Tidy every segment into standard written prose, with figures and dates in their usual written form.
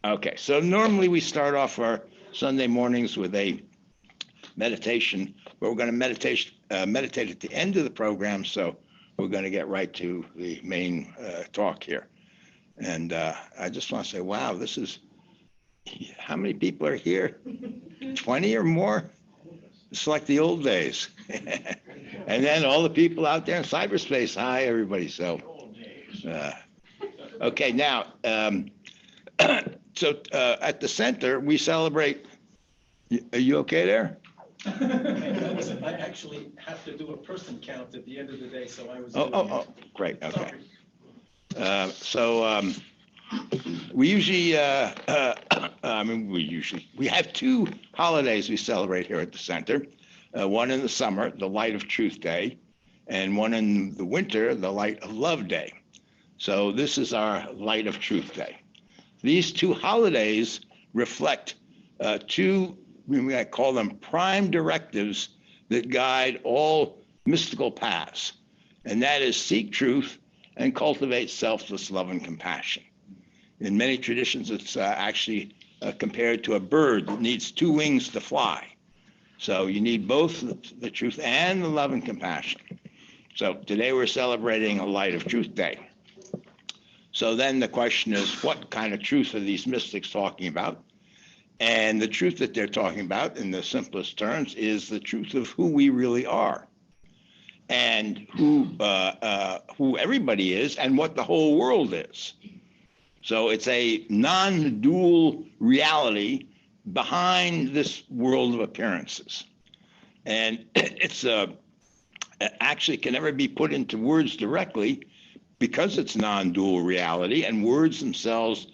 Okay, so normally we start off our Sunday mornings with a meditation, but we're going to meditate at the end of the program, so we're going to get right to the main talk here. And I just want to say, wow, this is, how many people are here? 20 or more? It's like the old days. And then all the people out there in cyberspace. Hi, everybody. So, okay, now, so at the center, we celebrate. Are you okay there? I actually have to do a person count at the end of the day, so I was. Oh, great. Okay. We usually, we have two holidays we celebrate here at the center. One in the summer, the Light of Truth Day, and one in the winter, the Light of Love Day. So this is our Light of Truth Day. These two holidays reflect two, we might call them prime directives that guide all mystical paths, and that is seek truth and cultivate selfless love and compassion. In many traditions, it's actually compared to a bird that needs two wings to fly. So you need both the truth and the love and compassion. So today we're celebrating a Light of Truth Day. So then the question is, what kind of truth are these mystics talking about? And the truth that they're talking about, in the simplest terms, is the truth of who we really are, and who everybody is, and what the whole world is. So it's a non-dual reality behind this world of appearances. And it's actually can never be put into words directly because it's non-dual reality, and words themselves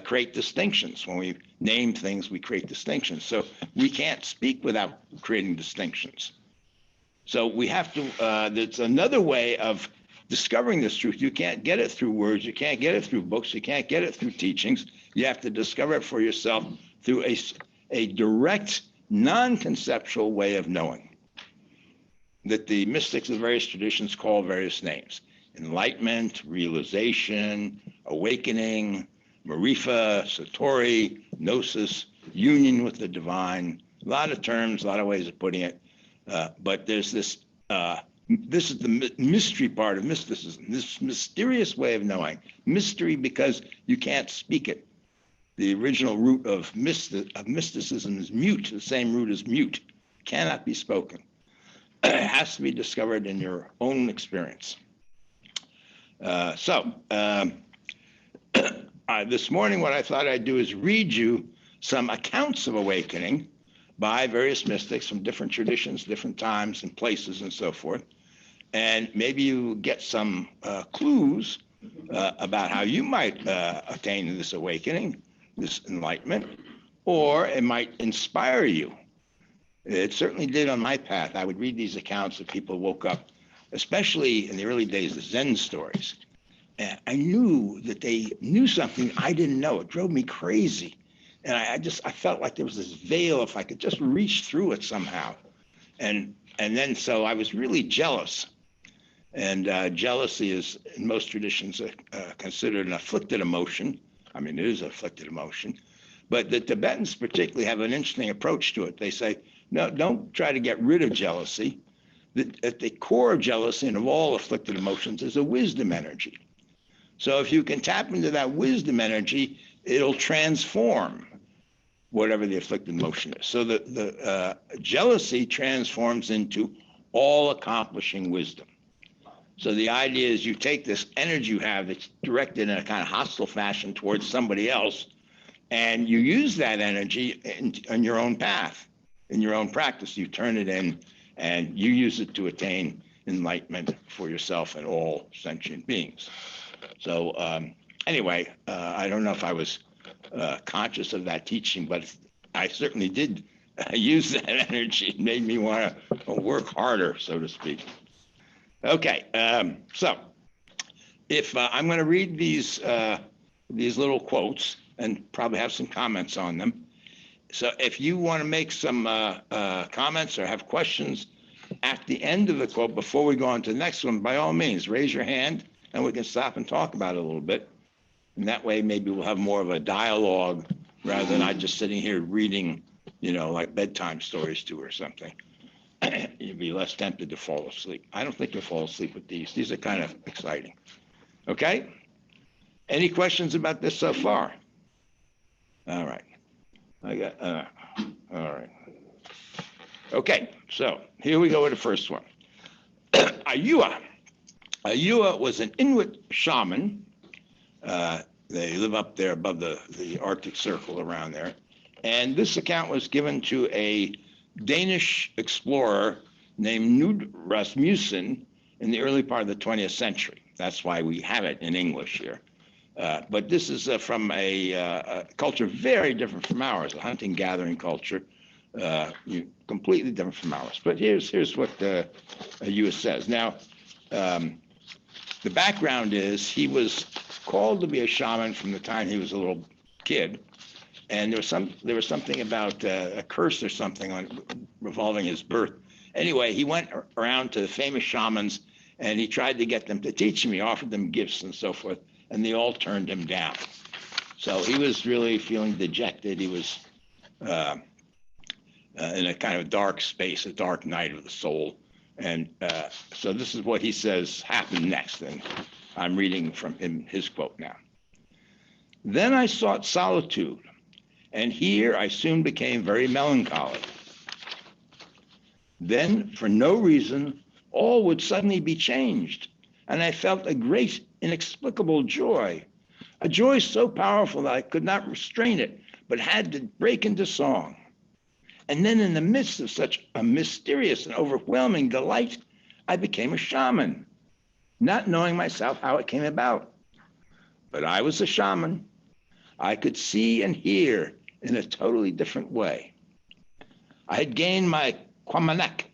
create distinctions. When we name things, we create distinctions. So we can't speak without creating distinctions. So we have to, there's another way of discovering this truth. You can't get it through words. You can't get it through books. You can't get it through teachings. You have to discover it for yourself through a direct, non-conceptual way of knowing that the mystics of various traditions call various names: enlightenment, realization, awakening, marifa, satori, gnosis, union with the divine. A lot of terms, a lot of ways of putting it. But there's this, this is the mystery part of mysticism, this mysterious way of knowing. Mystery because you can't speak it. The original root of mysticism is mute, the same root as mute, cannot be spoken. It has to be discovered in your own experience. This morning, what I thought I'd do is read you some accounts of awakening by various mystics from different traditions, different times and places and so forth. And maybe you get some clues about how you might attain this awakening, this enlightenment, or it might inspire you. It certainly did on my path. I would read these accounts of people who woke up, especially in the early days, the Zen stories. And I knew that they knew something I didn't know. It drove me crazy. And I felt like there was this veil, if I could just reach through it somehow. And then so I was really jealous. And jealousy is, in most traditions, considered an afflicted emotion. I mean, it is an afflicted emotion. But the Tibetans particularly have an interesting approach to it. They say, no, don't try to get rid of jealousy. At the core of jealousy and of all afflicted emotions is a wisdom energy. So if you can tap into that wisdom energy, it'll transform whatever the afflicted emotion is. So the jealousy transforms into all-accomplishing wisdom. So the idea is you take this energy you have that's directed in a kind of hostile fashion towards somebody else, and you use that energy in your own path, in your own practice. You turn it in, and you use it to attain enlightenment for yourself and all sentient beings. So anyway, I don't know if I was conscious of that teaching, but I certainly did use that energy. It made me want to work harder, so to speak. Okay, so if I'm going to read these little quotes and probably have some comments on them. So if you want to make some comments or have questions at the end of the quote before we go on to the next one, by all means, raise your hand and we can stop and talk about it a little bit. And that way, maybe we'll have more of a dialogue rather than I just sitting here reading, like bedtime stories to her or something. You'd be less tempted to fall asleep. I don't think you'll fall asleep with these. These are kind of exciting. Okay? Any questions about this so far? All right. All right. Okay, so here we go with the first one. Ayua. Ayua was an Inuit shaman. They live up there above the Arctic Circle around there. And this account was given to a Danish explorer named Knud Rasmussen in the early part of the 20th century. That's why we have it in English here. But this is from a culture very different from ours, a hunting-gathering culture, completely different from ours. But here's what Ayua says. Now, the background is he was called to be a shaman from the time he was a little kid, and there was something about a curse or something revolving his birth. Anyway, he went around to the famous shamans, and he tried to get them to teach him. He offered them gifts and so forth, and they all turned him down. So he was really feeling dejected. He was in a kind of dark space, a dark night of the soul. And so this is what he says happened next, and I'm reading from his quote now. Then I sought solitude, and here I soon became very melancholy. Then, for no reason, all would suddenly be changed, and I felt a great, inexplicable joy, a joy so powerful that I could not restrain it, but had to break into song. And then in the midst of such a mysterious and overwhelming delight, I became a shaman, not knowing myself how it came about. But I was a shaman. I could see and hear in a totally different way. I had gained my kwamanak,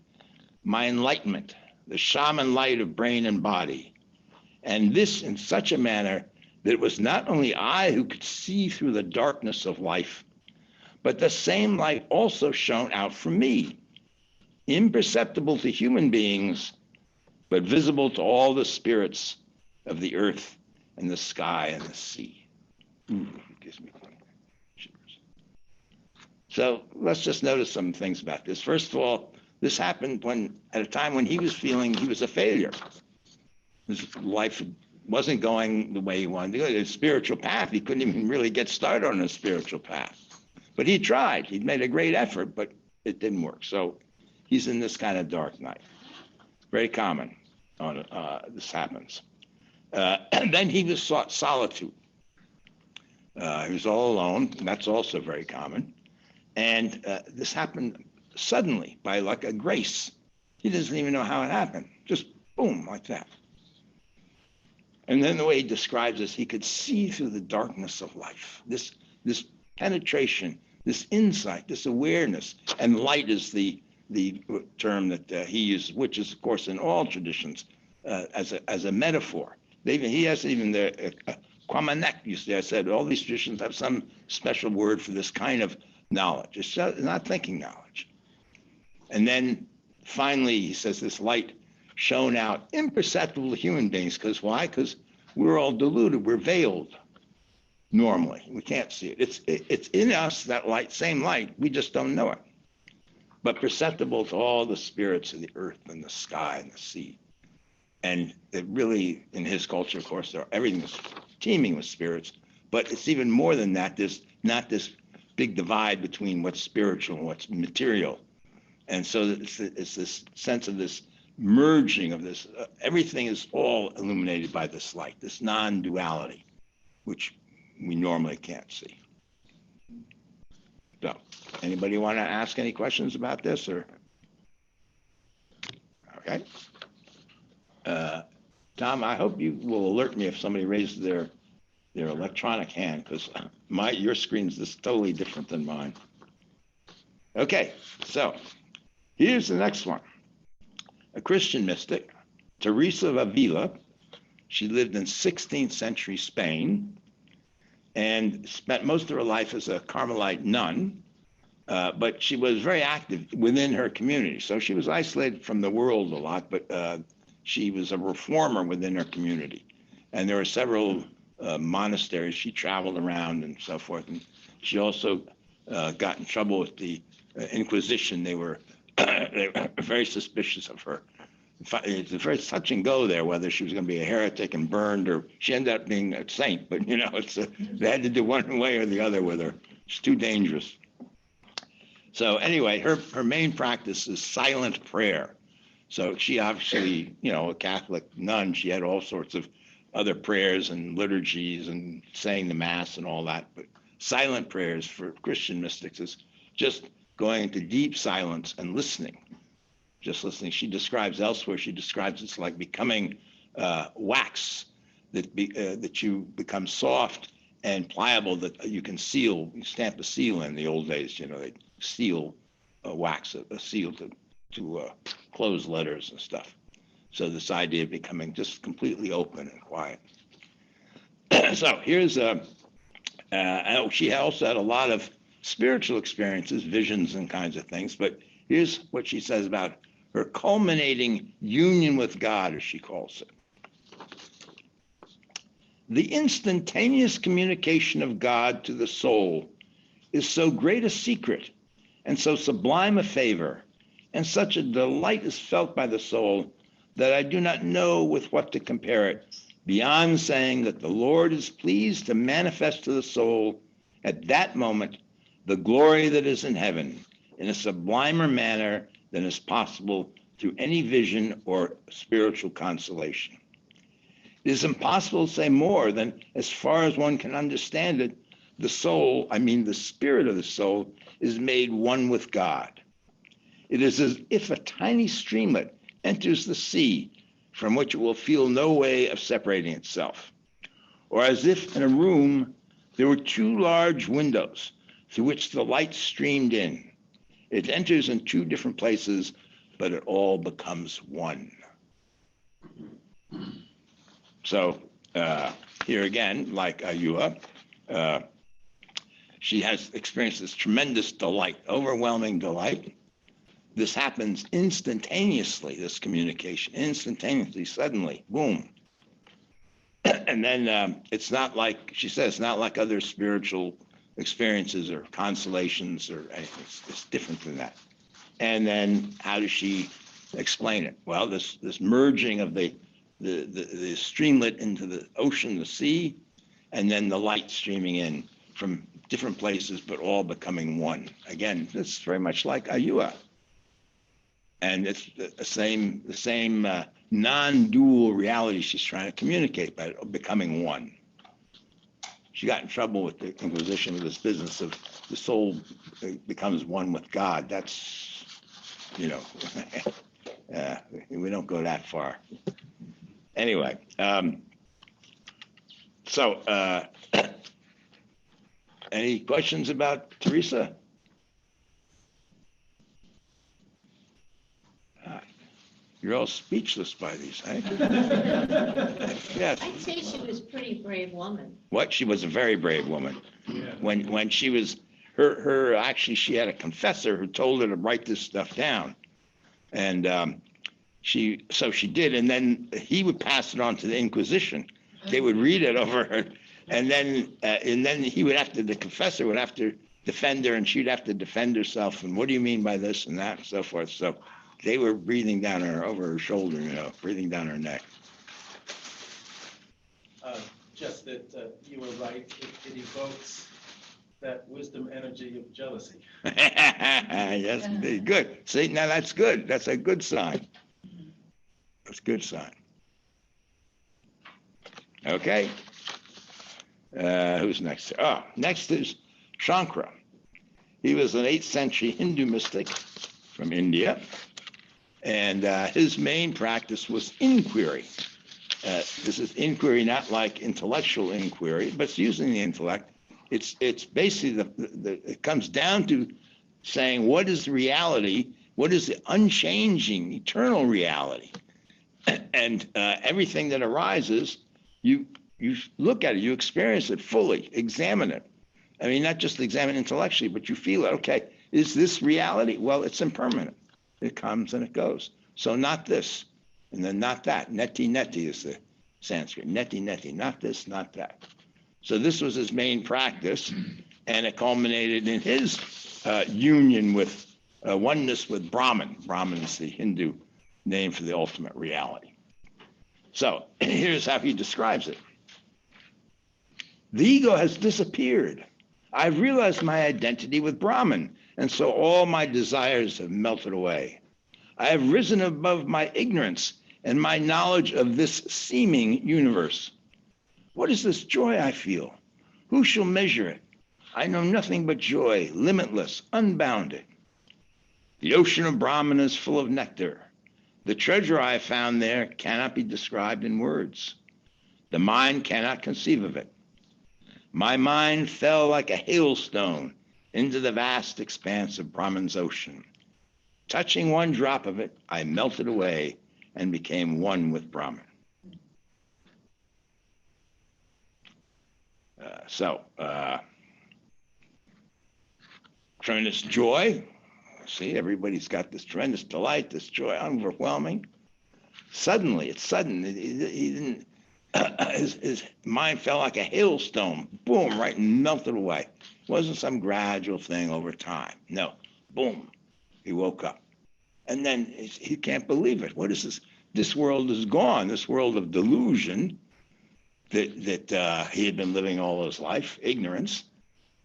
my enlightenment, the shaman light of brain and body, and this in such a manner that it was not only I who could see through the darkness of life, but the same light also shone out from me, imperceptible to human beings, but visible to all the spirits of the earth and the sky and the sea. It gives me shivers. So let's just notice some things about this. First of all, this happened at a time when he was feeling he was a failure. His life wasn't going the way he wanted to go. His spiritual path, he couldn't even really get started on his spiritual path. But he tried. He'd made a great effort, but it didn't work. So he's in this kind of dark night. Very common. This happens. And then he sought solitude. He was all alone. And that's also very common. And this happened suddenly by like a grace. He doesn't even know how it happened. Just boom, like that. And then the way he describes this, he could see through the darkness of life. This penetration, this insight, this awareness, and light is the term that he uses, which is, of course, in all traditions as a metaphor. He has even the kwamanek, you see, I said, all these traditions have some special word for this kind of knowledge. It's not thinking knowledge. And then finally, he says this light shone out imperceptible to human beings. Because why? Because we're all deluded. We're veiled. Normally, we can't see it. It's in us, that light, same light. We just don't know it. But perceptible to all the spirits of the earth and the sky and the sea. And it really, in his culture, of course, everything is teeming with spirits. But it's even more than that. There's not this big divide between what's spiritual and what's material. And so it's this sense of this merging of this. Everything is all illuminated by this light, this non-duality, which we normally can't see. So, anybody want to ask any questions about this, or? Okay. Tom, I hope you will alert me if somebody raises their electronic hand, because your screen's just totally different than mine. Okay, so here's the next one. A Christian mystic, Teresa of Avila. She lived in 16th century Spain and spent most of her life as a Carmelite nun, but she was very active within her community. So she was isolated from the world a lot, but she was a reformer within her community. And there were several monasteries. She traveled around and so forth. And she also got in trouble with the Inquisition. They were very suspicious of her. It's a very touch and go there, whether she was going to be a heretic and burned, or she ended up being a saint. But, they had to do one way or the other with her. It's too dangerous. So anyway, her main practice is silent prayer. So she obviously, a Catholic nun, she had all sorts of other prayers and liturgies and saying the Mass and all that. But silent prayers for Christian mystics is just going into deep silence and listening. Just listening. She describes elsewhere, it's like becoming wax, that you become soft and pliable, that you can seal, you stamp a seal in the old days, they seal wax, a seal to close letters and stuff. So this idea of becoming just completely open and quiet. So here's she also had a lot of spiritual experiences, visions and kinds of things, but here's what she says about her culminating union with God, as she calls it. The instantaneous communication of God to the soul is so great a secret and so sublime a favor, and such a delight is felt by the soul, that I do not know with what to compare it, beyond saying that the Lord is pleased to manifest to the soul at that moment the glory that is in heaven in a sublimer manner than is possible through any vision or spiritual consolation. It is impossible to say more than, as far as one can understand it, the soul, the spirit of the soul, is made one with God. It is as if a tiny streamlet enters the sea, from which it will feel no way of separating itself, or as if in a room there were two large windows through which the light streamed in. It enters in two different places, but it all becomes one. So here again, like Ayua, she has experienced this tremendous delight, overwhelming delight. This happens instantaneously, this communication, instantaneously, suddenly, boom. And then it's not like, she says, it's not like other spiritual experiences or consolations or anything. It's different than that. And then how does she explain it? Well, this merging of the streamlet into the ocean, the sea, and then the light streaming in from different places, but all becoming one. Again, it's very much like Ayua. And it's the same non-dual reality she's trying to communicate, but becoming one. She got in trouble with the Inquisition with this business of the soul becomes one with God. That's, we don't go that far. Anyway, so any questions about Teresa? You're all speechless by these, eh? Yes. I'd say she was a pretty brave woman. What? She was a very brave woman. Yeah. When she was, actually, she had a confessor who told her to write this stuff down. And she did. And then he would pass it on to the Inquisition. They would read it over her. And then the confessor would have to defend her, and she'd have to defend herself. And what do you mean by this and that and so forth? So they were breathing down over her shoulder, breathing down her neck. Just that you were right. It evokes that wisdom energy of jealousy. Yes, indeed. Good. See, now that's good. That's a good sign. That's a good sign. Okay. Who's next? Next is Shankara. He was an 8th century Hindu mystic from India. And his main practice was inquiry. This is inquiry, not like intellectual inquiry, but it's using the intellect. It's basically it comes down to saying, what is the reality? What is the unchanging, eternal reality? And everything that arises, you look at it, you experience it fully, examine it. I mean, not just examine intellectually, but you feel it. Okay, is this reality? Well, it's impermanent. It comes and it goes. So not this, and then not that. Neti is the Sanskrit. Neti, neti, not this, not that. So this was his main practice, and it culminated in his union with oneness with Brahman. Brahman is the Hindu name for the ultimate reality. So here's how he describes it. The ego has disappeared. I've realized my identity with Brahman, and so all my desires have melted away. I have risen above my ignorance and my knowledge of this seeming universe. What is this joy I feel? Who shall measure it? I know nothing but joy, limitless, unbounded. The ocean of Brahman is full of nectar. The treasure I have found there cannot be described in words. The mind cannot conceive of it. My mind fell like a hailstone into the vast expanse of Brahman's ocean. Touching one drop of it, I melted away and became one with Brahman. Tremendous joy. See, everybody's got this tremendous delight, this joy, overwhelming. Suddenly, it's sudden. He didn't. His mind fell like a hailstone. Boom, right, and melted away. It wasn't some gradual thing over time. No, boom, he woke up. And then he can't believe it. What is this? This world is gone. This world of delusion that he had been living all his life, ignorance,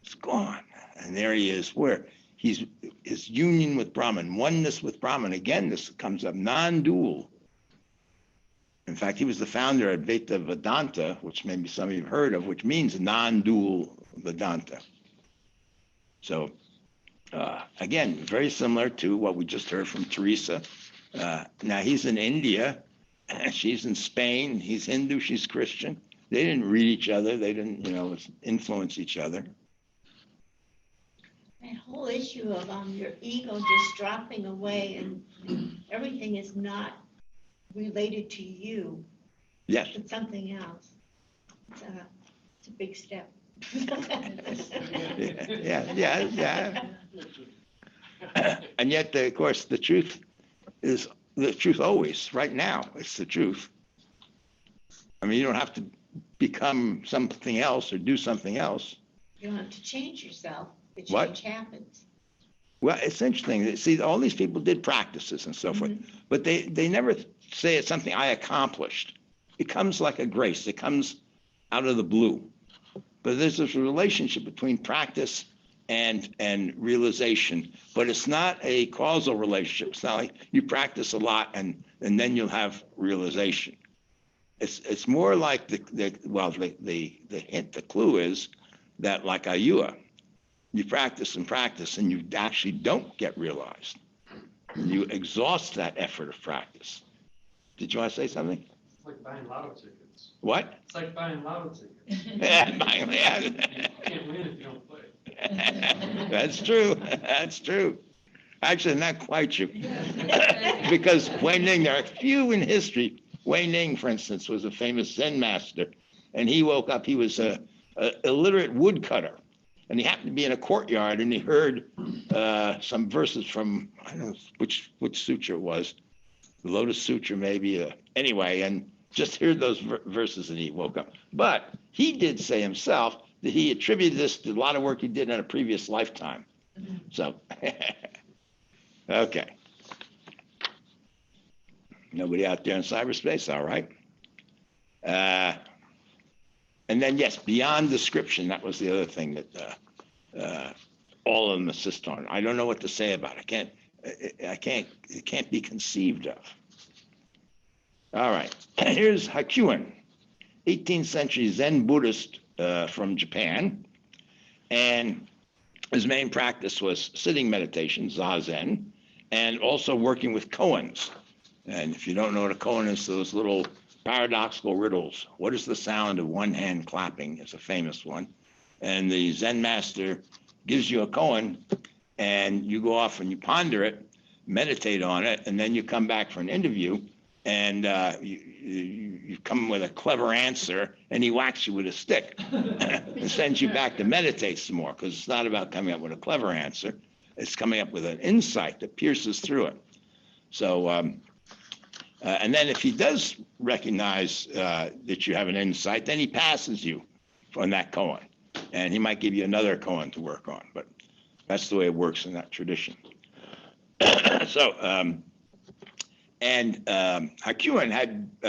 it's gone. And there he is, where his union with Brahman, oneness with Brahman. Again, this comes up, non-dual. In fact, he was the founder of Advaita Vedanta, which maybe some of you have heard of, which means non-dual Vedanta. So, again, very similar to what we just heard from Teresa. Now, he's in India, she's in Spain, he's Hindu, she's Christian. They didn't read each other, they didn't, influence each other. That whole issue of your ego just dropping away and everything is not related to you. Yes. It's something else. It's a big step. Yeah. And yet, of course, the truth is the truth always. Right now, it's the truth. I mean, you don't have to become something else or do something else. You don't have to change yourself. The change What? happens. Well, it's interesting. See, all these people did practices and so forth, but they never say it's something I accomplished. It comes like a grace. It comes out of the blue. But there's this relationship between practice and realization, but it's not a causal relationship. It's not like you practice a lot and then you'll have realization. It's more like the hint, the clue is that like Ayua, you practice and you actually don't get realized. You exhaust that effort of practice. Did you want to say something? It's like buying lotto tickets. What? It's like buying lotto tickets. Yeah, You can't win if you don't play. That's true. That's true. Actually, not quite true. Because Wei Ning, there are few in history. Wei Ning, for instance, was a famous Zen master, and he woke up. He was a illiterate woodcutter, and he happened to be in a courtyard, and he heard some verses from, I don't know which sutra it was, the Lotus Sutra maybe. Anyway, and just heard those verses, and he woke up. But he did say himself that he attributed this to a lot of work he did in a previous lifetime. So, okay. Nobody out there in cyberspace, all right. And then, yes, beyond description, that was the other thing that all of them insist on. I don't know what to say about it. It can't be conceived of. All right, here's Hakuin, 18th century Zen Buddhist from Japan. And his main practice was sitting meditation, Zazen, and also working with koans. And if you don't know what a koan is, those little paradoxical riddles. What is the sound of one hand clapping? It's a famous one. And the Zen master gives you a koan, and you go off and you ponder it, meditate on it, and then you come back for an interview, and you come with a clever answer, and he whacks you with a stick and sends you back to meditate some more, because it's not about coming up with a clever answer. It's coming up with an insight that pierces through it. So And then if he does recognize that you have an insight, then he passes you on that koan. And he might give you another koan to work on. But that's the way it works in that tradition. So, Hakuin had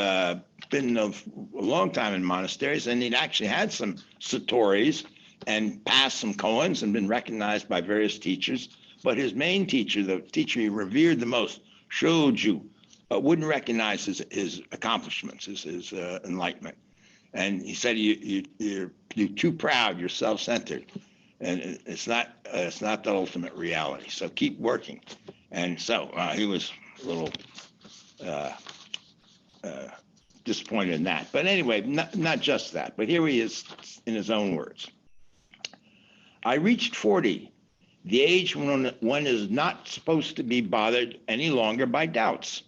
been a long time in monasteries, and he'd actually had some satori's and passed some koans and been recognized by various teachers. But his main teacher, the teacher he revered the most, Shoju, wouldn't recognize his accomplishments, his enlightenment. And he said, you're too proud, you're self-centered, and it's not the ultimate reality. So keep working. And so he was a little disappointed in that. But anyway, not just that, but here he is in his own words. I reached 40, the age when one is not supposed to be bothered any longer by doubts.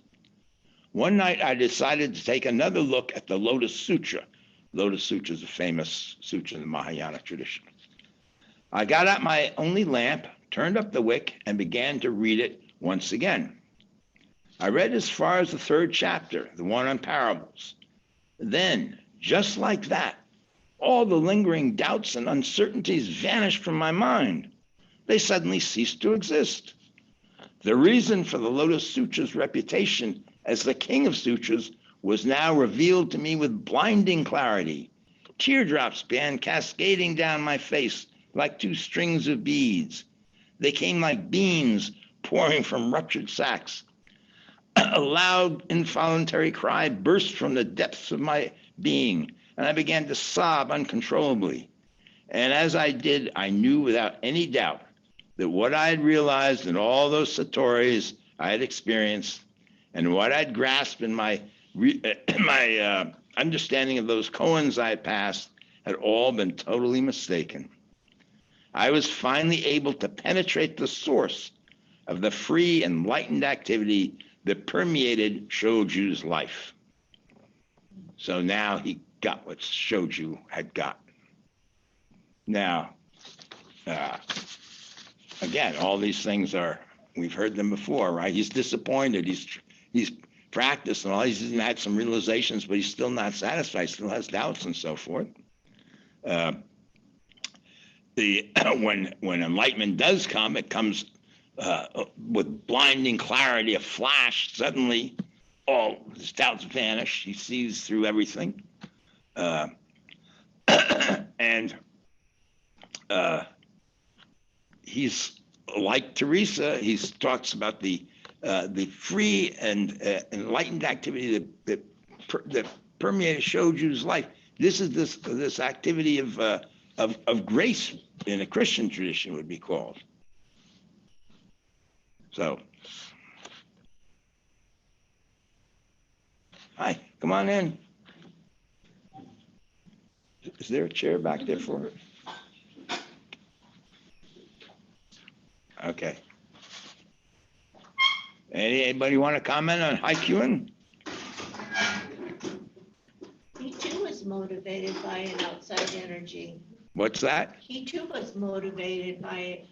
One night I decided to take another look at the Lotus Sutra. Lotus Sutra is a famous sutra in the Mahayana tradition. I got out my only lamp, turned up the wick, and began to read it once again. I read as far as the 3rd chapter, the one on parables. Then, just like that, all the lingering doubts and uncertainties vanished from my mind. They suddenly ceased to exist. The reason for the Lotus Sutra's reputation as the king of sutras was now revealed to me with blinding clarity. Teardrops began cascading down my face like 2 strings of beads. They came like beans pouring from ruptured sacks. A loud, involuntary cry burst from the depths of my being, and I began to sob uncontrollably. And as I did, I knew without any doubt that what I had realized in all those satori's I had experienced, and what I'd grasped in my understanding of those koans I had passed, had all been totally mistaken. I was finally able to penetrate the source of the free, enlightened activity that permeated Shoju's life. So now he got what Shoju had got. Now, again, all these things we've heard them before, right? He's disappointed. He's practiced and all. He's even had some realizations, but he's still not satisfied. Still has doubts and so forth. When enlightenment does come, it comes with blinding clarity, a flash. Suddenly, all his doubts vanish. He sees through everything, and he's like Teresa. He talks about the free and enlightened activity that permeated Shoju's life. This is this activity of grace in a Christian tradition would be called. So, hi, come on in. Is there a chair back there for her? Okay. Anybody want to comment on Hakuin? He too was motivated by an outside energy. What's that? He too was motivated by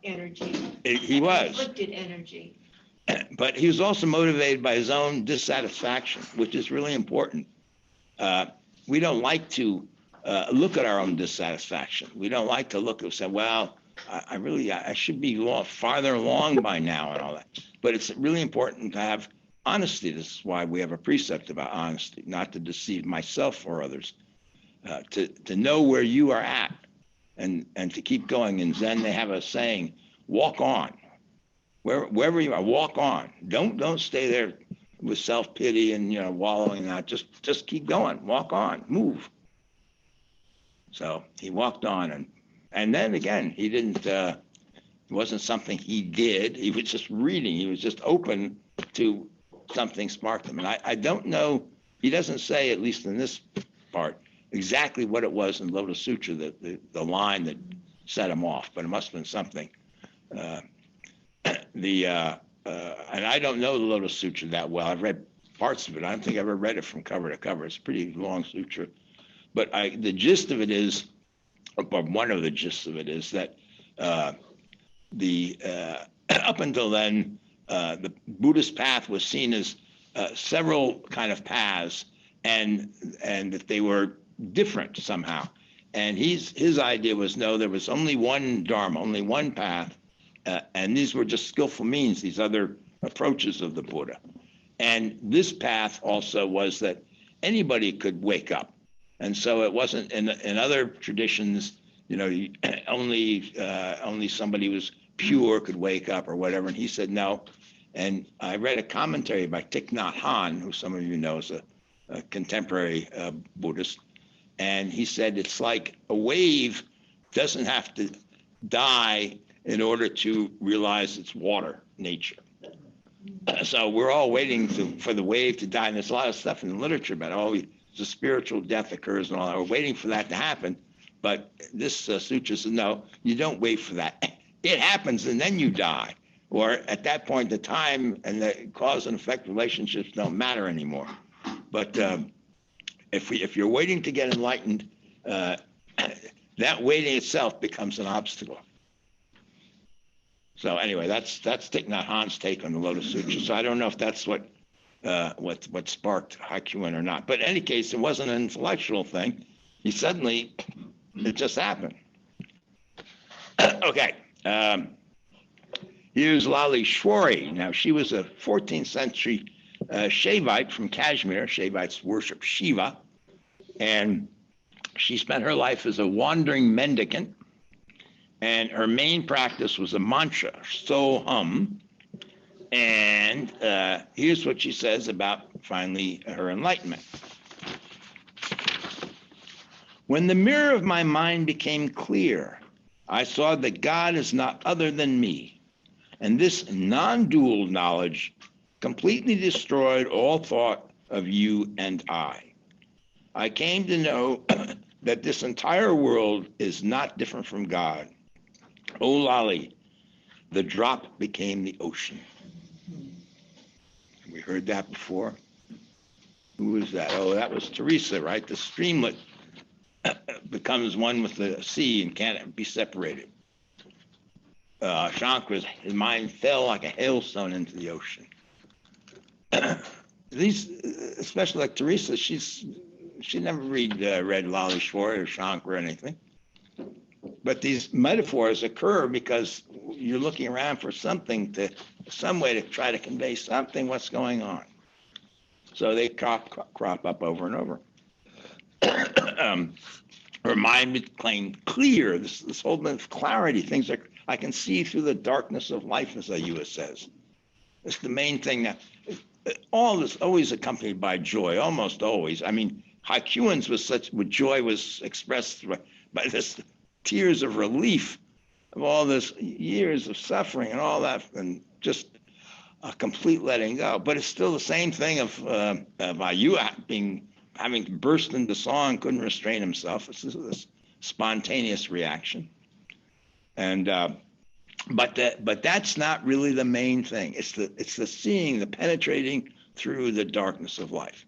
energy. He was. Conflicted energy. But he was also motivated by his own dissatisfaction, which is really important. We don't like to look at our own dissatisfaction. We don't like to look and say, well, I should be farther along by now and all that. But it's really important to have honesty. This is why we have a precept about honesty, not to deceive myself or others, to know where you are at and to keep going. In Zen, they have a saying, walk on. Wherever you are, walk on. Don't stay there with self-pity and wallowing out. Just keep going. Walk on. Move. So he walked on, and then again, he didn't. It wasn't something he did. He was just reading. He was just open to something sparked him. And I don't know. He doesn't say, at least in this part, exactly what it was in Lotus Sutra, the line that set him off. But it must have been something. And I don't know the Lotus Sutra that well. I've read parts of it. I don't think I've ever read it from cover to cover. It's a pretty long sutra. But the gist of it is, or one of the gists of it is that up until then, the Buddhist path was seen as several kind of paths, and that they were different somehow. And his idea was, no, there was only one dharma, only one path, and these were just skillful means, these other approaches of the Buddha. And this path also was that anybody could wake up. And so it wasn't in other traditions, only somebody who was pure could wake up or whatever. And he said no. And I read a commentary by Thich Nhat Hanh, who some of you know is a contemporary Buddhist. And he said it's like a wave doesn't have to die in order to realize its water nature. So we're all waiting for the wave to die. And there's a lot of stuff in the literature about the spiritual death occurs and all that. We're waiting for that to happen. But this sutra says, no, you don't wait for that. It happens and then you die. Or at that point, the time and the cause and effect relationships don't matter anymore. But if you're waiting to get enlightened, that waiting itself becomes an obstacle. So anyway, that's Thich Nhat Hanh's take on the Lotus Sutra. So I don't know if that's what sparked Hakuin or not. But in any case, it wasn't an intellectual thing. It just happened. Okay. Here's Lalleshwari. Now, she was a 14th century Shaivite from Kashmir. Shaivites worship Shiva. And she spent her life as a wandering mendicant. And her main practice was a mantra, Soham. And here's what she says about finally her enlightenment. When the mirror of my mind became clear, I saw that God is not other than me. And this non-dual knowledge completely destroyed all thought of you and I. I came to know that this entire world is not different from God. Oh, Lali, the drop became the ocean. We heard that before. Who was that? Oh, that was Teresa, right? The streamlet becomes one with the sea and can't be separated. Shankara's his mind fell like a hailstone into the ocean. These, especially like Teresa, she never read Lalleshwari or Shankara or anything. But these metaphors occur because you're looking around for some way to try to convey something, what's going on. So they crop up over and over. Her mind became clear, this whole bit of clarity, things like I can see through the darkness of life, as Ayuha says. It's the main thing that all this always accompanied by joy, almost always. I mean, Hakuin's with joy was expressed by this tears of relief of all this years of suffering and all that, and just a complete letting go. But it's still the same thing of Ayuha having burst into song, couldn't restrain himself. It's this spontaneous reaction. And but that's not really the main thing. It's the seeing, the penetrating through the darkness of life.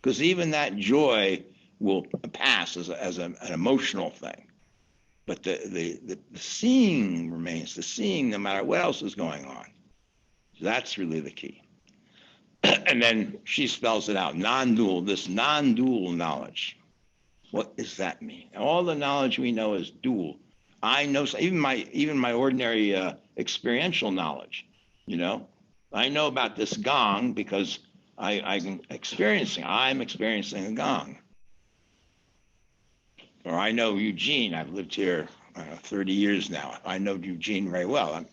Because even that joy will pass as an emotional thing. But the seeing remains, the seeing no matter what else is going on. That's really the key. And then she spells it out, this non-dual knowledge. What does that mean? All the knowledge we know is dual. I know, even my ordinary experiential knowledge, I know about this gong because I'm experiencing a gong. Or I know Eugene. I've lived here 30 years now. I know Eugene very well.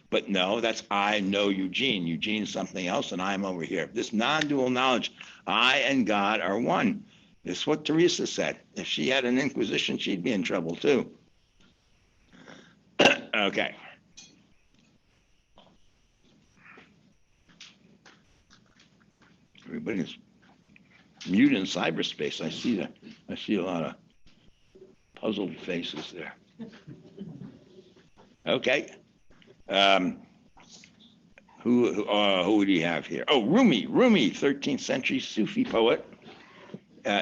But no, I know Eugene. Eugene's something else, and I'm over here. This non-dual knowledge, I and God are one. This is what Teresa said. If she had an inquisition, she'd be in trouble too. Okay. Everybody's mute in cyberspace. I see a lot of puzzled faces there. Okay. Who do you have here? Oh, Rumi, 13th century Sufi poet.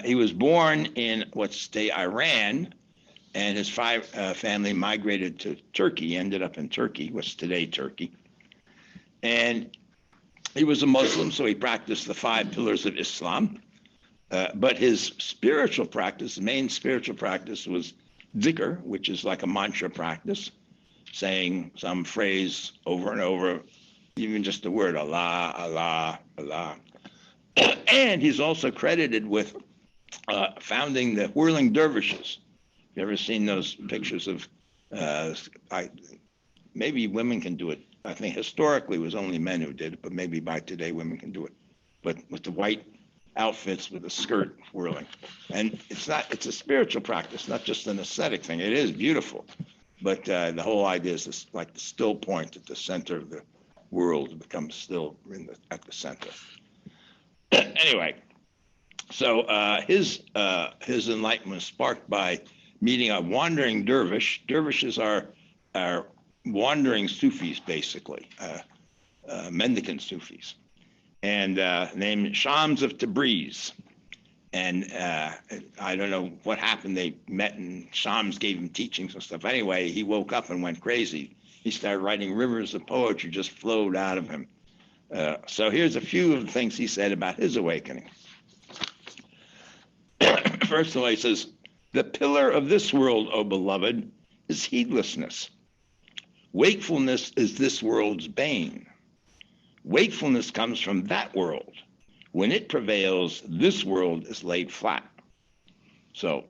He was born in what's today Iran, and his family migrated to Turkey. He ended up in Turkey, what's today Turkey. And He was a Muslim, so he practiced the 5 pillars of Islam. But his spiritual practice, the main spiritual practice, was dhikr, which is like a mantra practice, saying some phrase over and over, even just the word Allah, Allah, Allah. And he's also credited with founding the whirling dervishes. You ever seen those pictures of, maybe women can do it. I think historically it was only men who did it, but maybe by today women can do it. But with the white outfits with a skirt whirling. And it's a spiritual practice, not just an aesthetic thing. It is beautiful. But the whole idea is this, like the still point at the center of the world becomes still at the center. Anyway, so his enlightenment was sparked by meeting a wandering dervish. Dervishes are wandering Sufis, basically, mendicant Sufis, and named Shams of Tabriz. And I don't know what happened. They met, and Shams gave him teachings and stuff. Anyway, he woke up and went crazy. He started writing rivers of poetry, just flowed out of him. So here's a few of the things he said about his awakening. First of all, he says, "The pillar of this world, O beloved, is heedlessness. Wakefulness is this world's bane. Wakefulness comes from that world. When it prevails, this world is laid flat." So,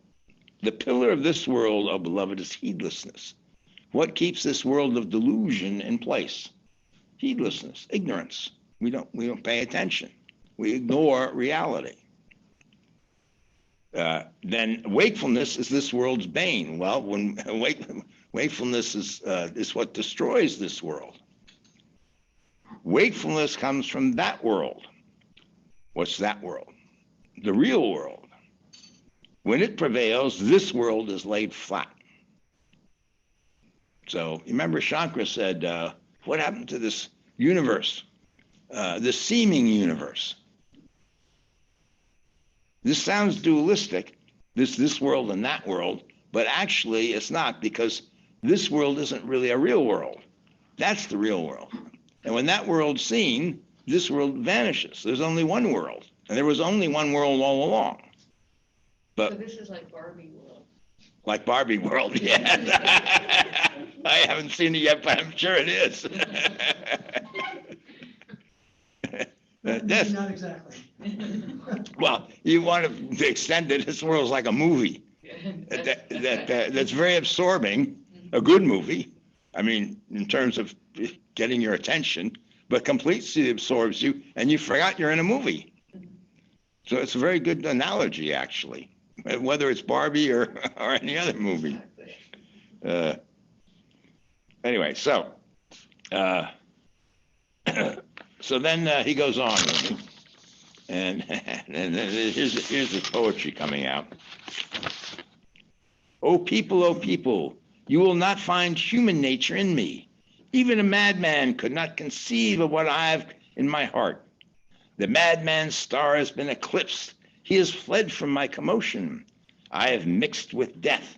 the pillar of this world, O beloved, is heedlessness. What keeps this world of delusion in place? Heedlessness, ignorance. We don't pay attention. We ignore reality. Then wakefulness is this world's bane. Well, when wakefulness is what destroys this world. Wakefulness comes from that world. What's that world? The real world. When it prevails, this world is laid flat. So remember, Shankara said, what happened to this universe, this seeming universe? This sounds dualistic, this world and that world, but actually it's not, because this world isn't really a real world. That's the real world. And when that world's seen, this world vanishes. There's only one world, and there was only one world all along. But so this is like Barbie world. Like Barbie world, yeah. I haven't seen it yet, but I'm sure it is. Not exactly. Well, you want to extend it. This world's like a movie that's very absorbing, a good movie. I mean, in terms of getting your attention, but completely absorbs you, and you forgot you're in a movie. So it's a very good analogy, actually, whether it's Barbie or any other movie. Anyway, so so then he goes on, and here's the poetry coming out. O people, you will not find human nature in me. Even a madman could not conceive of what I have in my heart. The madman's star has been eclipsed. He has fled from my commotion. I have mixed with death.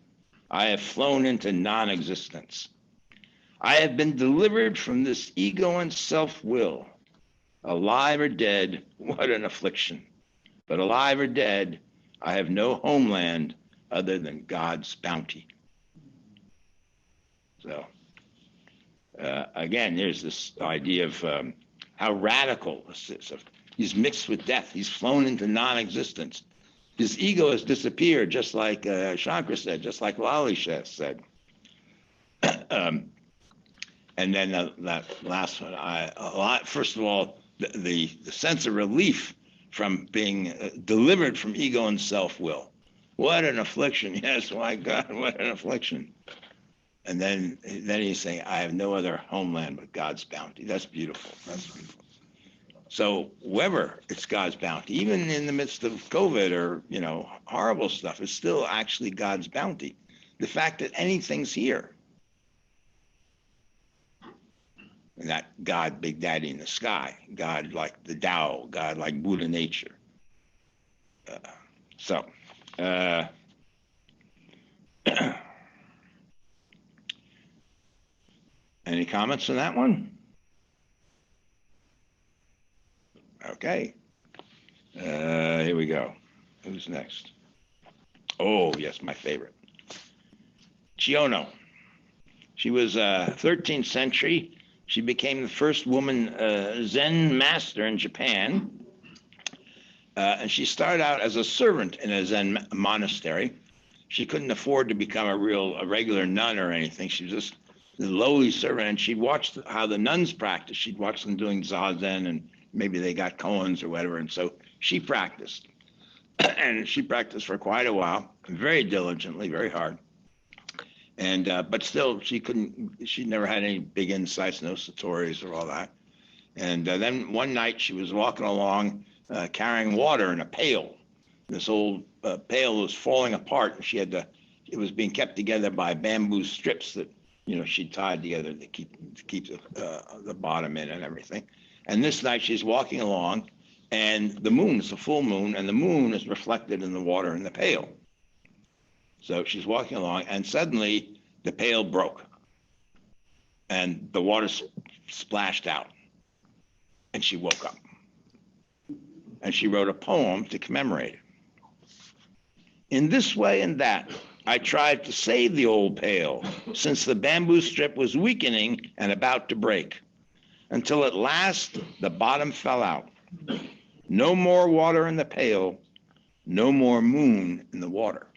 I have flown into non-existence. I have been delivered from this ego and self-will. Alive or dead, what an affliction. But alive or dead, I have no homeland other than God's bounty. So, again, there's this idea of how radical this is. He's mixed with death. He's flown into non-existence. His ego has disappeared, just like Shankara said, just like Lalleshwari said. And then that last one, first of all, the sense of relief from being delivered from ego and self-will. What an affliction. Yes, my God, what an affliction. And then he's saying, I have no other homeland but God's bounty. That's beautiful. That's beautiful. So whoever, it's God's bounty, even in the midst of COVID or, horrible stuff, it's still actually God's bounty. The fact that anything's here. Not God, Big Daddy in the sky. God like the Tao. God like Buddha nature. Any comments on that one? Okay. Here we go. Who's next? Oh, yes, my favorite. Chiyono. She was 13th century. She became the first woman Zen master in Japan. And she started out as a servant in a Zen monastery. She couldn't afford to become a regular nun or anything. She was just a lowly servant, and she'd watched how the nuns practiced. She'd watch them doing zazen, and maybe they got koans or whatever. And so she practiced. And she practiced for quite a while, very diligently, very hard. And but still, she never had any big insights, no satoris or all that. And then one night she was walking along carrying water in a pail. This old pail was falling apart, and it was being kept together by bamboo strips that she tied together to keep the bottom in and everything. And this night she's walking along, and the moon, it's a full moon, and the moon is reflected in the water in the pail. So she's walking along, and suddenly the pail broke, and the water splashed out, and she woke up. And she wrote a poem to commemorate it. In this way and that, I tried to save the old pail, since the bamboo strip was weakening and about to break, until at last the bottom fell out. No more water in the pail, no more moon in the water.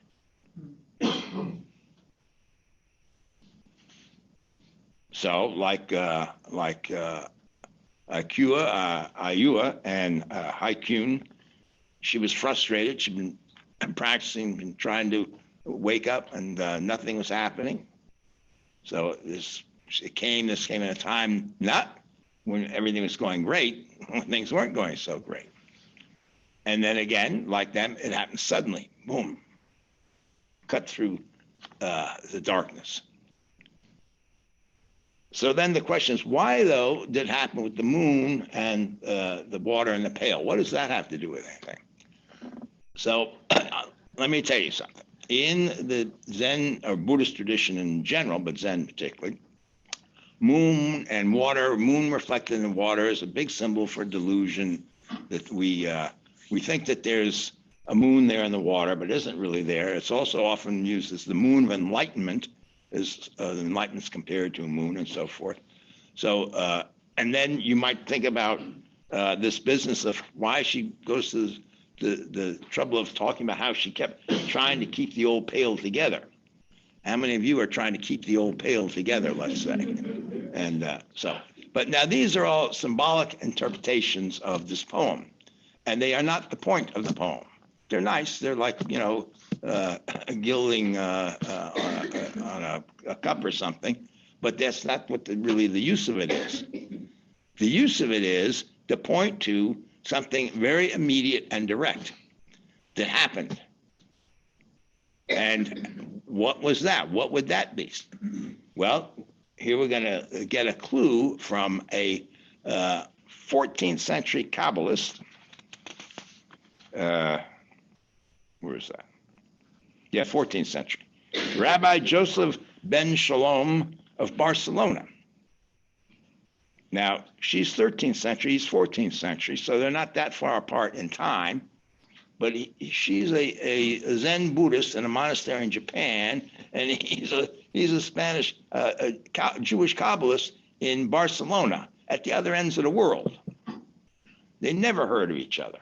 So, like Ayua and Hakuin, she was frustrated. She'd been practicing, been trying to wake up, and nothing was happening. So this came at a time not when everything was going great, when things weren't going so great. And then again, like them, it happened suddenly. Boom. Cut through the darkness. So then the question is, why, though, did it happen with the moon and the water in the pail? What does that have to do with anything? So let me tell you something. In the Zen or Buddhist tradition in general, but Zen particularly, moon and water, moon reflected in the water, is a big symbol for delusion, that we think that there's a moon there in the water, but it isn't really there. It's also often used as the moon of enlightenment, as enlightenment's compared to a moon and so forth. So, and then you might think about this business of why she goes to the trouble of talking about how she kept trying to keep the old pail together. How many of you are trying to keep the old pail together, let's say? And but now these are all symbolic interpretations of this poem, and they are not the point of the poem. They're nice. They're like, gilding on a cup or something, but that's not what really the use of it is. The use of it is to point to something very immediate and direct that happened. And what was that? What would that be? Well, here we're going to get a clue from a 14th century Kabbalist. Where is that? Yeah, 14th century. Rabbi Joseph ben Shalom of Barcelona. Now, she's 13th century, he's 14th century, so they're not that far apart in time. But she's a Zen Buddhist in a monastery in Japan, and he's a Spanish Jewish Kabbalist in Barcelona at the other ends of the world. They never heard of each other.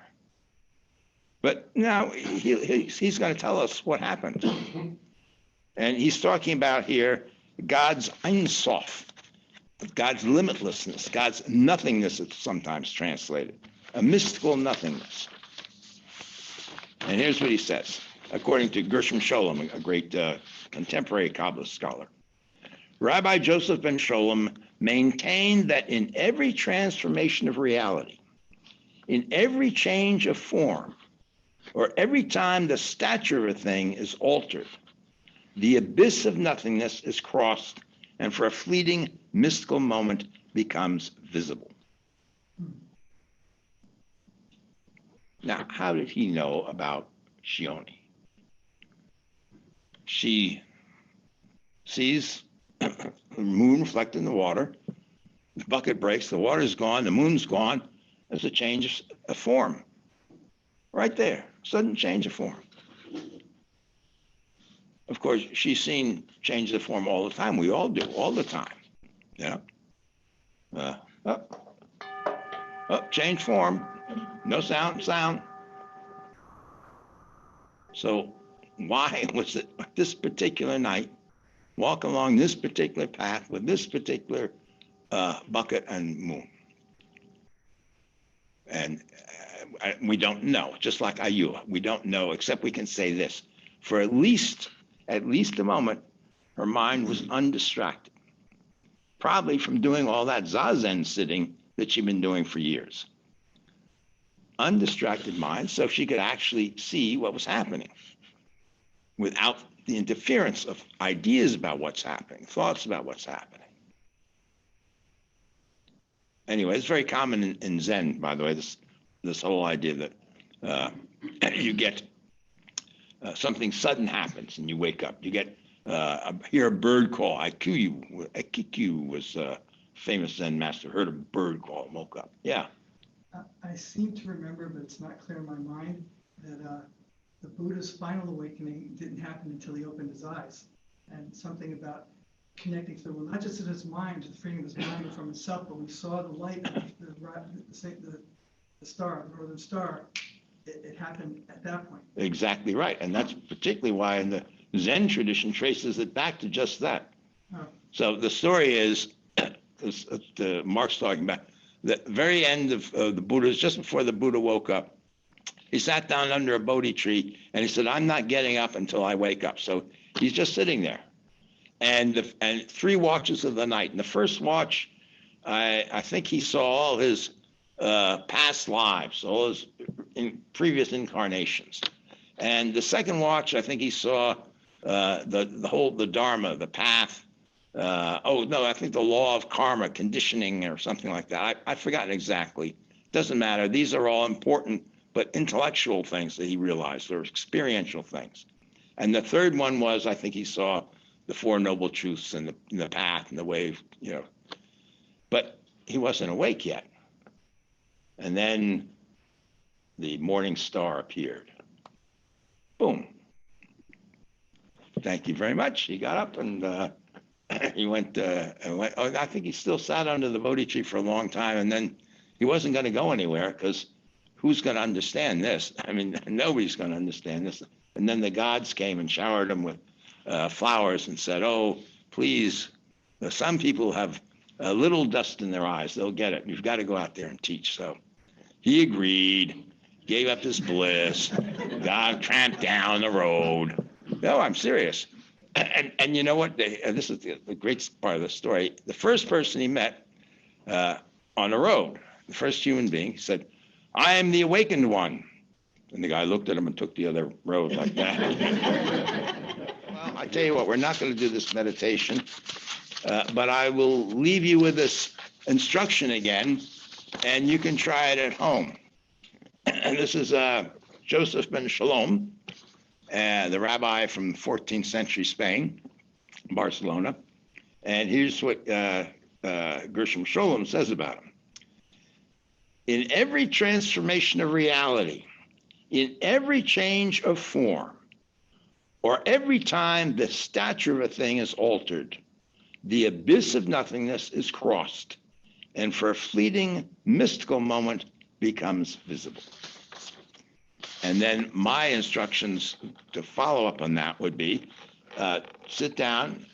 But now he's going to tell us what happened. And he's talking about here God's Ein Sof, God's limitlessness, God's nothingness, it's sometimes translated, a mystical nothingness. And here's what he says, according to Gershom Scholem, a great contemporary Kabbalist scholar. Rabbi Joseph ben Sholem maintained that in every transformation of reality, in every change of form, or every time the stature of a thing is altered, the abyss of nothingness is crossed, and for a fleeting mystical moment becomes visible. Now, how did he know about Chiyono? She sees the moon reflected in the water. The bucket breaks, the water's gone, the moon's gone, There's a change of form. Right there, sudden change of form. Of course, she's seen change of form all the time. We all do, all the time. Yeah. Change form. No sound. So why was it this particular night, walk along this particular path with this particular bucket and moon? And we don't know, just like Ayua. We don't know, except we can say this. For at least a moment, her mind was undistracted. Probably from doing all that zazen sitting that she'd been doing for years. Undistracted mind, so she could actually see what was happening without the interference of ideas about what's happening, thoughts about what's happening. Anyway, it's very common in Zen, by the way, this whole idea that you get something sudden happens and you wake up. You get hear a bird call. Akiku was a famous Zen master. Heard a bird call and woke up. Yeah. I seem to remember, but it's not clear in my mind, that the Buddha's final awakening didn't happen until he opened his eyes, and something about connecting to the world, not just in his mind, to the freedom of his mind from himself, but we saw the light of the star, the northern star. It happened at that point. Exactly right, and that's particularly why in the Zen tradition traces it back to just that. Oh. So the story is, Mark's talking about, the very end of the Buddha's, just before the Buddha woke up, he sat down under a Bodhi tree and he said, I'm not getting up until I wake up. So he's just sitting there. And 3 watches of the night. In the first watch, I think he saw all his past lives, all his previous incarnations. And the second watch, I think he saw the Dharma, the path. I think the law of karma, conditioning or something like that. I've forgotten exactly. Doesn't matter. These are all important, but intellectual things that he realized, or experiential things. And the third one was, I think he saw the Four Noble Truths and the path and the way, but he wasn't awake yet. And then the morning star appeared. Boom. Thank you very much. He got up and he went, I think he still sat under the Bodhi tree for a long time, and then he wasn't going to go anywhere because who's going to understand this? I mean, nobody's going to understand this. And then the gods came and showered him with flowers and said, oh, please, some people have a little dust in their eyes. They'll get it. You've got to go out there and teach. So he agreed, gave up his bliss, tramped down the road. No, I'm serious. And you know what? This is the great part of the story. The first person he met on the road, the first human being, he said, I am the awakened one. And the guy looked at him and took the other road like that. Well, I tell you what, we're not going to do this meditation, but I will leave you with this instruction again, and you can try it at home. And this is Joseph ben Shalom, the rabbi from 14th century Spain, Barcelona. And here's what Gershom Scholem says about him. In every transformation of reality, in every change of form, or every time the stature of a thing is altered, the abyss of nothingness is crossed, and for a fleeting mystical moment becomes visible. And then my instructions to follow up on that would be sit down,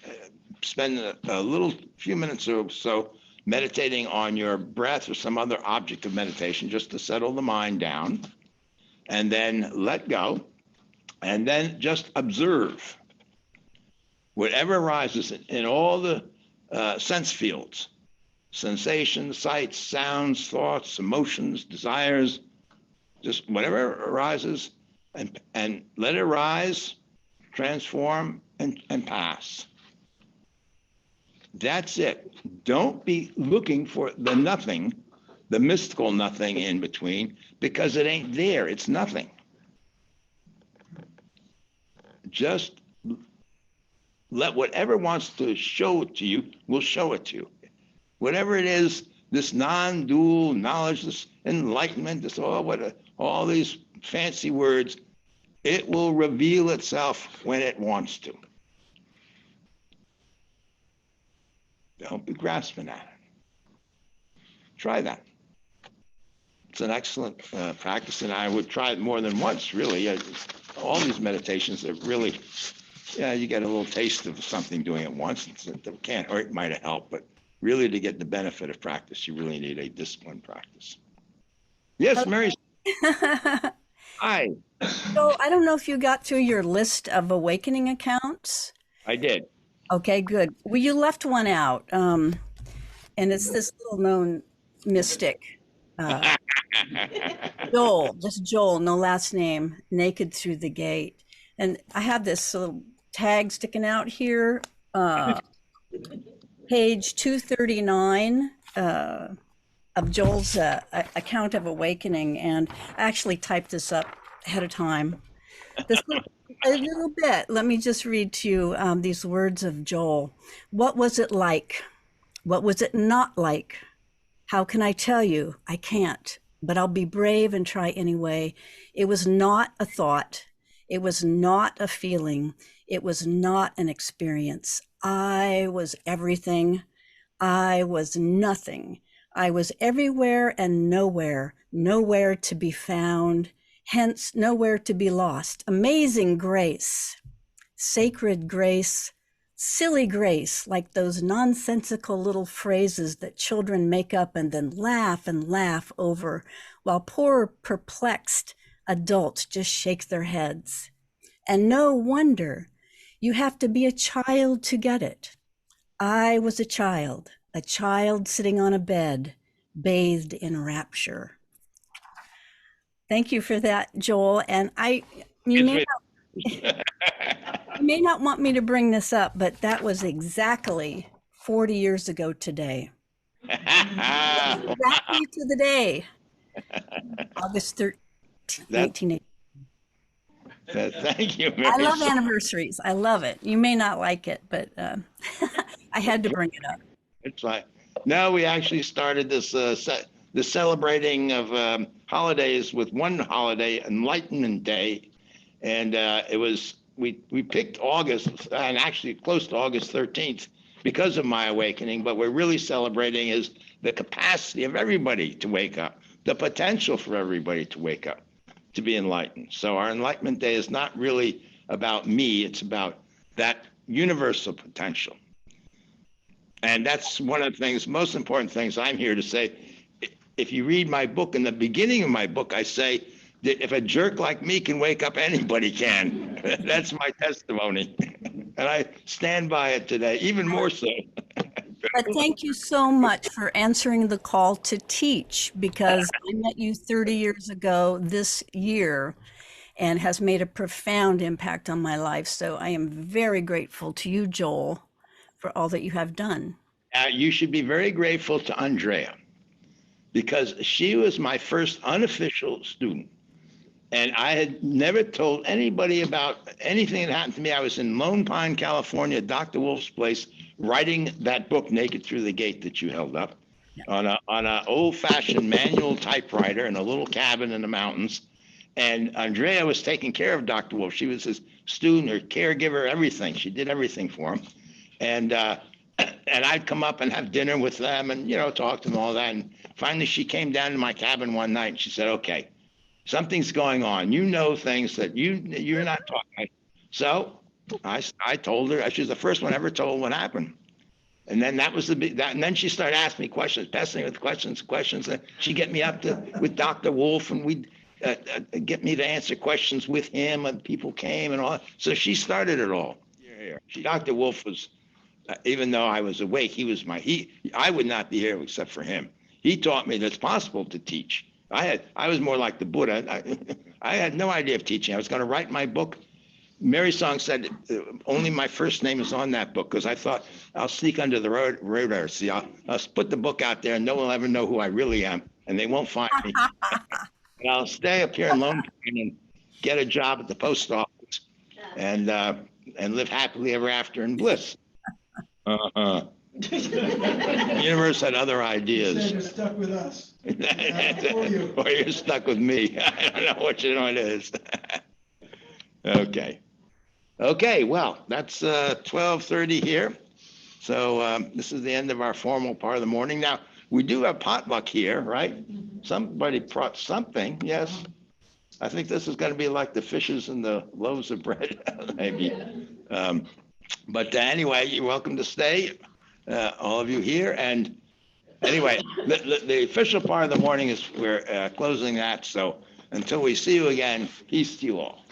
spend a few minutes or so meditating on your breath or some other object of meditation just to settle the mind down, and then let go, and then just observe whatever arises in all the sense fields, sensations, sights, sounds, thoughts, emotions, desires, just whatever arises, and let it rise, transform, and pass. That's it. Don't be looking for the nothing, the mystical nothing in between, because it ain't there. It's nothing. Just let whatever wants to show it to you, will show it to you. Whatever it is, this non-dual knowledge, this enlightenment, it's all these fancy words. It will reveal itself when it wants to. Don't be grasping at it. Try that. It's an excellent practice, and I would try it more than once, really. All these meditations are really, you get a little taste of something doing it once. It can't hurt, it might help, but really to get the benefit of practice, you really need a disciplined practice. Yes, Mary. Hi. So I don't know if you got through your list of awakening accounts. I did. Okay, good. Well, you left one out, and it's this little known mystic, Joel, just Joel, no last name, naked through the gate. And I have this little tag sticking out here, page 239 of Joel's account of awakening. And I actually typed this up ahead of time. A little bit. Let me just read to you these words of Joel. What was it like? What was it not like? How can I tell you? I can't, but I'll be brave and try anyway. It was not a thought. It was not a feeling. It was not an experience. I was everything. I was nothing. I was everywhere and nowhere, nowhere to be found, hence nowhere to be lost. Amazing grace, sacred grace, silly grace, like those nonsensical little phrases that children make up and then laugh and laugh over, while poor perplexed adults just shake their heads. And no wonder, you have to be a child to get it. I was a child sitting on a bed, bathed in rapture. Thank you for that, Joel. And you may not want me to bring this up, but that was exactly 40 years ago today. Exactly to the day. August 13, 1980. Thank you, Mary. I love anniversaries. I love it. You may not like it, but I had to bring it up. It's like, no, we actually started this the celebrating of holidays with one holiday, Enlightenment Day, and it was we picked August and actually close to August 13th because of my awakening. But we're really celebrating is the capacity of everybody to wake up, the potential for everybody to wake up, to be enlightened. So our Enlightenment Day is not really about me; it's about that universal potential. And that's one of the things, most important things I'm here to say. If you read my book, in the beginning of my book, I say that if a jerk like me can wake up, anybody can. That's my testimony. And I stand by it today, even more so. But thank you so much for answering the call to teach, because I met you 30 years ago this year and has made a profound impact on my life. So I am very grateful to you, Joel, for all that you have done. You should be very grateful to Andrea, because she was my first unofficial student. And I had never told anybody about anything that happened to me. I was in Lone Pine, California, Dr. Wolf's place, writing that book, Naked Through the Gate, that you held up, on a old-fashioned manual typewriter in a little cabin in the mountains. And Andrea was taking care of Dr. Wolf. She was his student, her caregiver, everything. She did everything for him. And I'd come up and have dinner with them and, talk to them, all that. And finally, she came down to my cabin one night and she said, okay, something's going on. You know things that you're not talking. So I told her. She was the first one ever told what happened. And then that was and then she started asking me questions, pestering with questions. And she'd get me up with Dr. Wolf, and we'd get me to answer questions with him, and people came and all. So she started it all. Dr. Wolf was, even though I was awake, I would not be here except for him. He taught me that it's possible to teach. I was more like the Buddha. I had no idea of teaching. I was going to write my book. Mary Song said only my first name is on that book, because I thought I'll sneak under the radar. See, I'll put the book out there and no one will ever know who I really am, and they won't find me. And I'll stay up here in Lone Pine and get a job at the post office and live happily ever after in bliss. The universe had other You said ideas. you're stuck with us. For you. Or you're stuck with me. I don't know which one it is. Okay. Okay, well, that's 12:30 here. So this is the end of our formal part of the morning. Now, we do have potluck here, right? Somebody brought something, yes. I think this is going to be like the fishes and the loaves of bread, maybe. But anyway, you're welcome to stay, all of you here. And anyway, the official part of the morning is we're closing that. So until we see you again, peace to you all.